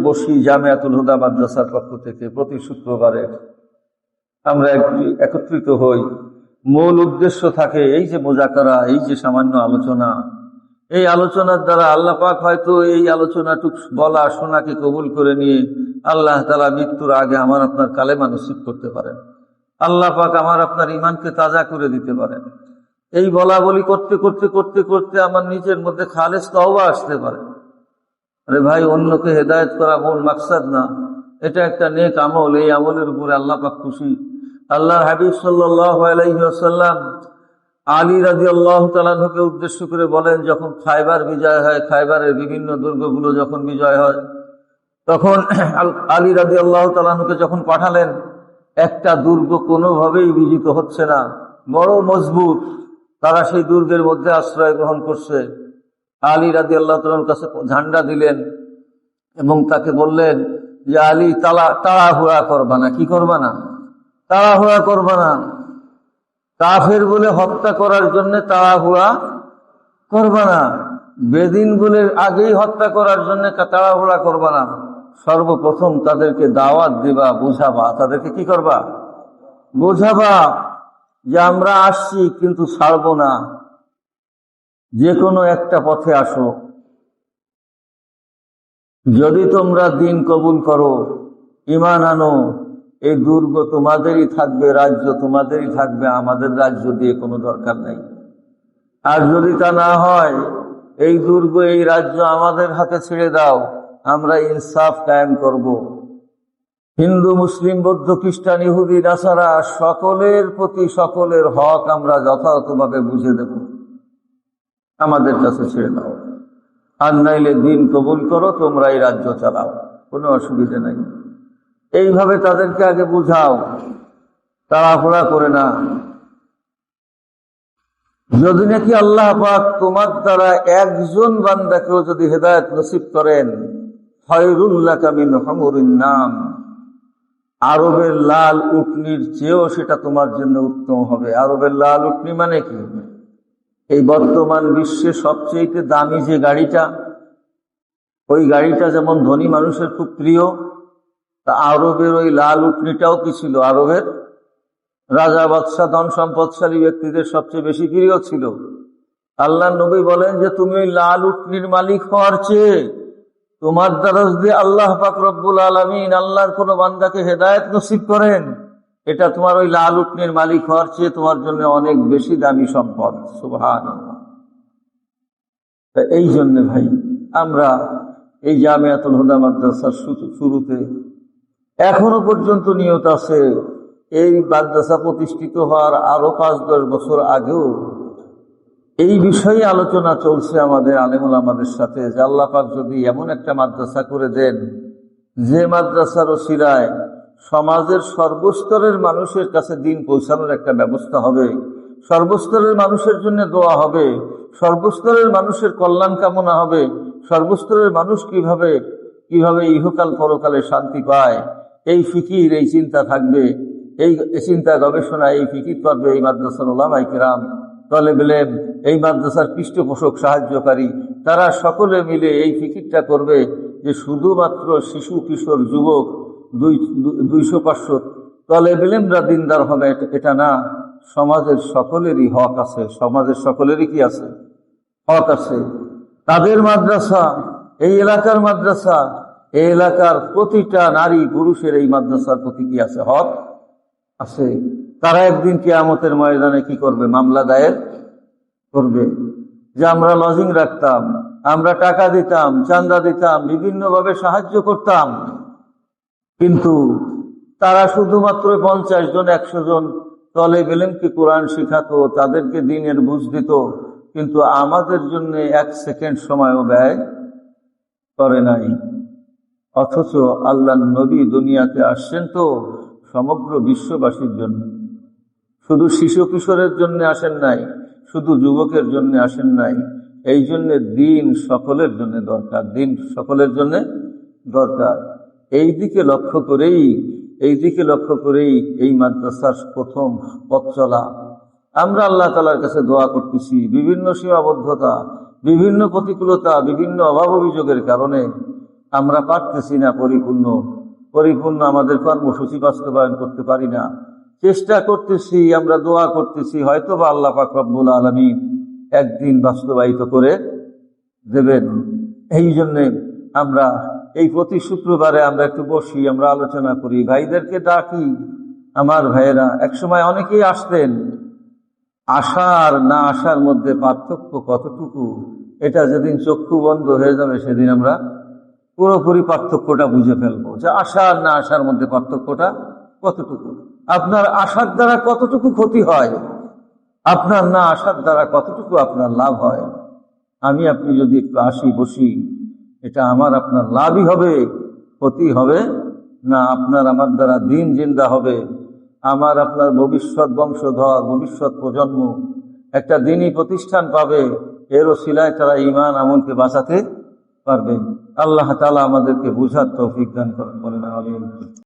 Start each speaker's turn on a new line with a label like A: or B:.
A: বসি জামিয়াতুল হুদা মাদ্রাসার পক্ষ থেকে প্রতি শুক্রবারে আমরা একত্রিত হই। মূল উদ্দেশ্য থাকে এই যে মুযাকারা, এই যে সামান্য আলোচনা, এই আলোচনার দ্বারা আল্লাহ পাক হয়তো এই আলোচনাটুক বলা শোনাকে কবুল করে নিয়ে আল্লাহ তাআলা মৃত্যুর আগে আমার আপনার কালেমা নসিব করতে পারেন। আল্লাহ পাক আমার আপনার ঈমানকে তাজা করে দিতে পারেন। এই বলা বলি করতে করতে করতে করতে আমার নিজের মধ্যে খালেস তওবা আসতে পারে। আরে ভাই, অন্যকে হেদায়েত করা মূল মাকসাদ না, এটা একটা নেক আমল। এই আমলের উপরে আল্লাহ পাক খুশি। আল্লাহর হাবিব সাল্লাল্লাহু আলাইহি ওয়াসাল্লাম আলী রাদিয়াল্লাহু তাআলা আনহুকে উদ্দেশ্য করে বলেন, যখন খায়বার বিজয় হয়, খায়বারের বিভিন্ন দুর্গগুলো যখন বিজয় হয়, তখন আলী রাদিয়াল্লাহু তাআলা আনহুকে যখন পাঠালেন, একটা দুর্গ কোনোভাবেই বিজিত হচ্ছে না, বড় মজবুত, তারা সেই দুর্গের মধ্যে আশ্রয় গ্রহণ করছে। আলী রাদিয়াল্লাহু তাআলা আনহুর কাছে ঝান্ডা দিলেন এবং তাকে বললেন যে আলী, তাড়াহুড়া করবা না। কি করবা না? তাড়াহুড়া করবা না। কাফের বলে হত্যা করার জন্য তাড়াহুড়া করবা না। বেদিন বলে আগেই হত্যা করার জন্য তাড়াহুড়া করবা না। সর্বপ্রথম তাদেরকে দাওয়াত দিবা, বুঝাবা। তাদেরকে কি করবা? বুঝাবা যে আমরা আসছি কিন্তু ছাড়বো না, যে কোনো একটা পথে আসো। যদি তোমরা দিন কবুল করো, ঈমান আনো, এই দুর্গ তোমাদেরই থাকবে, রাজ্য তোমাদেরই থাকবে, আমাদের রাজ্য দিয়ে কোনো দরকার নেই। আর যদি তা না হয়, এই দুর্গ এই রাজ্য আমাদের হাতে ছেড়ে দাও, আমরা ইনসাফ কায়েম করব। হিন্দু, মুসলিম, বৌদ্ধ, খ্রিস্টান, ইহুদি, নাসারা সকলের প্রতি সকলের হক আমরা যথাযথভাবে বুঝে দেব। আমাদের কাছে ছেড়ে দাও। আর নাইলে দিন কবুল করো, তোমরা এই রাজ্য চালাও, কোনো অসুবিধা নাই। এইভাবে তাদেরকে আগে বুঝাও, তাড়াহুড়া করে না। যদি নাকি আল্লাহ পাক তোমার দ্বারা একজন বান্দাকেও যদি হেদায়েত নসিব করেন, খায়রুল লাকা মিন হুমুরিন নাম, আরবের লাল উটনির চেয়েও সেটা তোমার জন্য উত্তম হবে। আরবের লাল উটনি মানে কি? এই বর্তমান বিশ্বে সবচেয়ে দামি যে গাড়িটা, ওই গাড়িটা যেমন ধনী মানুষের খুব প্রিয়, তা আরবের ওই লাল উটনিটাও কি ছিল? আরবের রাজা, বাদশাহ, ধন সম্পদশালী ব্যক্তিদের সবচেয়ে বেশি প্রিয় ছিল। আল্লাহ নবী বলেন যে তুমি ওই লাল উটনির মালিক হওয়ার চেয়ে তোমার দ্বারা যদি আল্লাহ পাক রব্বুল আলামিন আল্লাহর কোন বান্দাকে হেদায়েত নসিব করেন, এটা তোমার ওই লাল উটনির মালিক হওয়ার চেয়ে তোমার জন্য অনেক বেশি দামি সম্পদ। সুবহানাল্লাহ। এই জন্য ভাই, আমরা এই জামিয়াতুল হুদা মাদ্রাসার শুরুতে এখনো পর্যন্ত নিয়ত আছে, এই মাদ্রাসা প্রতিষ্ঠিত হওয়ার আরো 5-10 বছর আগেও এই বিষয়ে আলোচনা চলছে আমাদের আলেম ওলামাদের সাথে, যে আল্লাহ পাক যদি এমন একটা মাদ্রাসা করে দেন, যে মাদ্রাসার ওসিলায় সমাজের সর্বস্তরের মানুষের কাছে দিন পৌঁছানোর একটা ব্যবস্থা হবে, সর্বস্তরের মানুষের জন্য দোয়া হবে, সর্বস্তরের মানুষের কল্যাণ কামনা হবে, সর্বস্তরের মানুষ কিভাবে ইহকাল পরকালে শান্তি পায়, এই ফিকির, এই চিন্তা থাকবে, এই চিন্তা গবেষণা, এই ফিকির করবে এই মাদ্রাসার উলামায়ে কিরাম, তালেবে ইলম, এই মাদ্রাসার পৃষ্ঠপোষক সাহায্যকারী, তারা সকলে মিলে এই ফিকিরটা করবে যে শুধুমাত্র শিশু, কিশোর, যুবক 200-500 তালেবে ইলমরা দিনদার হবে এটা না, সমাজের সকলেরই হক আছে। সমাজের সকলেরই কি আছে? হক আছে। তাদের মাদ্রাসা, এই এলাকার মাদ্রাসা, এই এলাকার প্রতিটা নারী পুরুষের এই মাদ্রাসার প্রতি কি আছে? হক আছে। তারা একদিন কিয়ামতের ময়দানে কি করবে? মামলা দায়ের করবে যে আমরা লজিং রাখতাম, আমরা টাকা দিতাম, চাঁদা দিতাম, বিভিন্নভাবে সাহায্য করতাম, কিন্তু তারা শুধুমাত্র 50 জন 100 জন তালেবে ইলমকে কোরআন শিখাতো, তাদেরকে দ্বীনের বুঝ দিত, কিন্তু আমাদের জন্য 1 সেকেন্ড সময়ও ব্যয় করে নাই। অথচ আল্লাহ নবী দুনিয়াতে আসছেন তো সমগ্র বিশ্ববাসীর জন্য, শুধু শিশু কিশোরের জন্য আসেন নাই, শুধু যুবকের জন্য আসেন নাই। এই জন্য দিন সকলের জন্য দরকার, দিন সকলের জন্য দরকার। এই দিকে লক্ষ্য করেই এই মাদ্রাসার প্রথম পথ চলা। আমরা আল্লাহ তাআলার কাছে দোয়া করতেছি, বিভিন্ন সীমাবদ্ধতা, বিভিন্ন প্রতিকূলতা, বিভিন্ন অভাব অভিযোগের কারণে আমরা পারতেছি না পরিপূর্ণ আমাদের কর্মসূচি বাস্তবায়ন করতে পারি না। চেষ্টা করতেছি, আমরা দোয়া করতেছি, হয়তো বা আল্লাহ পাক রব্বুল আলামিন একদিন বাস্তবায়িত করে দেবেন। এই জন্যে আমরা এই প্রতি শুক্রবারে আমরা একটু বসি, আমরা আলোচনা করি, ভাইদেরকে ডাকি। আমার ভাইয়েরা, একসময় অনেকেই আসতেন, আসার না আসার মধ্যে পার্থক্য কতটুকু, এটা যেদিন চক্ষু বন্ধ হয়ে যাবে সেদিন আমরা পুরোপুরি পার্থক্যটা বুঝে ফেলবো, যে আসার না আসার মধ্যে পার্থক্যটা কতটুকু। আপনার আসার দ্বারা কতটুকু ক্ষতি হয়, আপনার না আসার দ্বারা কতটুকু আপনার লাভ হয়। আমি আপনি যদি একটু আসি বসি, এটা আমার আপনার লাভই হবে, ক্ষতি হবে না। আপনার আমার দ্বারা দিন জিন্দা হবে, আমার আপনার ভবিষ্যৎ বংশধর, ভবিষ্যৎ প্রজন্ম একটা দিনই প্রতিষ্ঠান পাবে। এর ওসিলায় তারা ঈমান আমলকে বাঁচাতে পারবে। আল্লাহ তাআলা আমাদেরকে বুঝার তৌফিক দান করেন, বলেন আমিন।